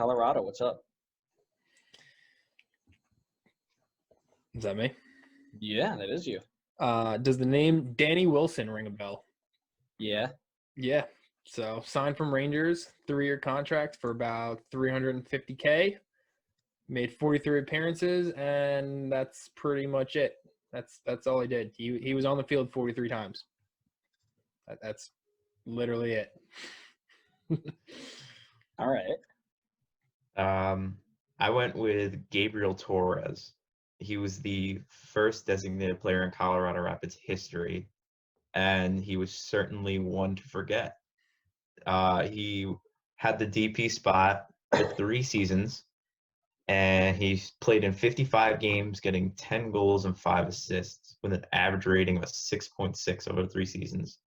Colorado, what's up? Is that me? Yeah, that is you. Does the name Danny Wilson ring a bell? Yeah. Yeah. So signed from Rangers, 3-year contract for about $350K. Made 43 appearances, and that's pretty much it. That's all he did. He was on the field 43 times. That's literally it. All right. I went with Gabriel Torres. He was the first designated player in Colorado Rapids history, and he was certainly one to forget. He had the DP spot for 3 seasons, and he's played in 55 games, getting 10 goals and 5 assists with an average rating of 6.6 over 3 seasons.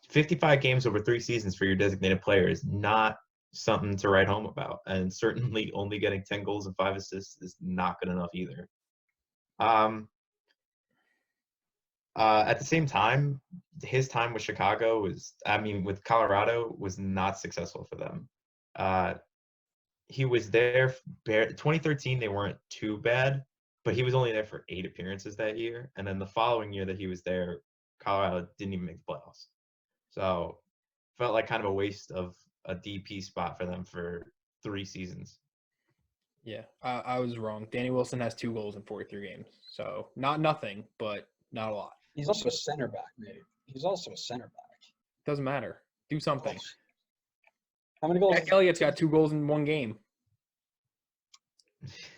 55 games over 3 seasons for your designated player is not something to write home about, and certainly only getting 10 goals and 5 assists is not good enough either. At the same time, his time with with Colorado was not successful for them. He was there. 2013, they weren't too bad, but he was only there for 8 appearances that year. And then the following year that he was there, Colorado didn't even make the playoffs. So felt like kind of a waste of a DP spot for them for 3 seasons. Yeah, I was wrong. Danny Wilson has 2 goals in 43 games. So not nothing, but not a lot. He's also a center back, maybe. He's also a center back. Doesn't matter. Do something. How many goals? Jack Elliott's got 2 goals in 1 game.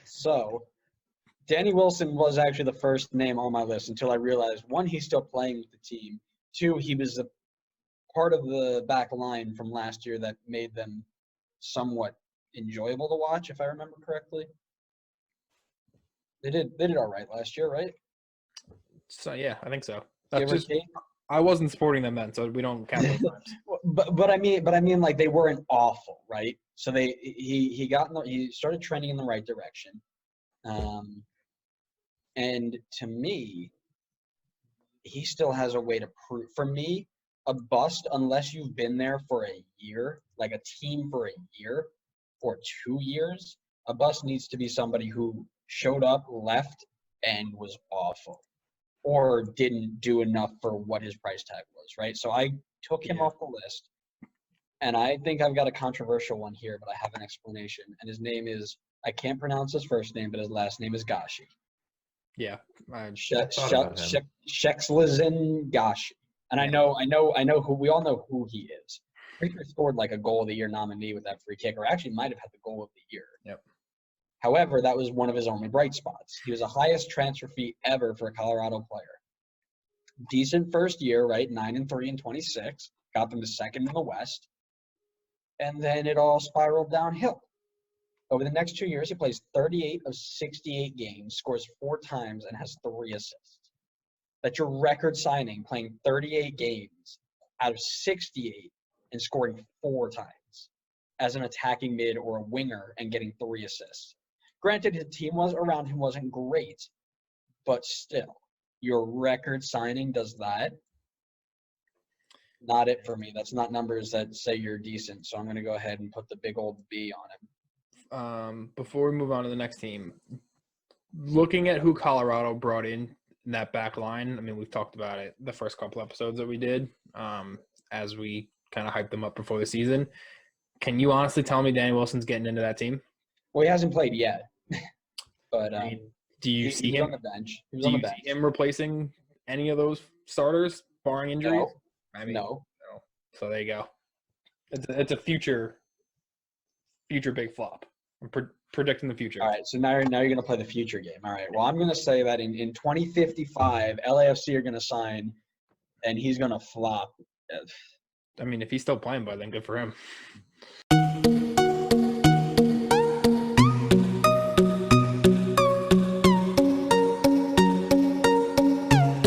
So, Danny Wilson was actually the first name on my list until I realized, 1, he's still playing with the team. 2, he was a part of the back line from last year that made them somewhat enjoyable to watch, if I remember correctly. They did all right last year, right? So yeah, I think so. Give That's or just take. I wasn't supporting them then, so we don't count those times. But I mean like they weren't awful, right? So he started trending in the right direction. And to me, he still has a way to prove. For me, a bust, unless you've been there for a year, like a team for a year or 2 years, a bust needs to be somebody who showed up, left, and was awful, or didn't do enough for what his price tag was, right? So I took him off the list, and I think I've got a controversial one here, but I have an explanation. And his name is, I can't pronounce his first name, but his last name is Gashi. Yeah, Shekslazin Gashi. And I know who, we all know who he is. Preacher scored like a goal of the year nominee with that free kick, or actually might have had the goal of the year. Yep. However, that was one of his only bright spots. He was the highest transfer fee ever for a Colorado player. Decent first year, right? 9-3 and 26. Got them to second in the West. And then it all spiraled downhill. Over the next 2 years, he plays 38 of 68 games, scores 4 times, and has 3 assists. That's your record signing, playing 38 games out of 68 and scoring 4 times as an attacking mid or a winger and getting 3 assists. Granted, his team around him wasn't great, but still, your record signing does that. Not it for me. That's not numbers that say you're decent. So I'm going to go ahead and put the big old B on him. Before we move on to the next team, looking at who Colorado brought in that back line, I mean, we've talked about it the first couple episodes that we did as we kind of hyped them up before the season. Can you honestly tell me Danny Wilson's getting into that team? Well, he hasn't played yet. But I mean, do you see he him was on the bench? He was do on the you bench. see him replacing any of those starters, barring injuries? No. I mean, No. So there you go. It's a future big flop. I'm predicting the future. All right, so now you're going to play the future game. All right, well, I'm going to say that in 2055, LAFC are going to sign, and he's going to flop. I mean, if he's still playing by then, good for him.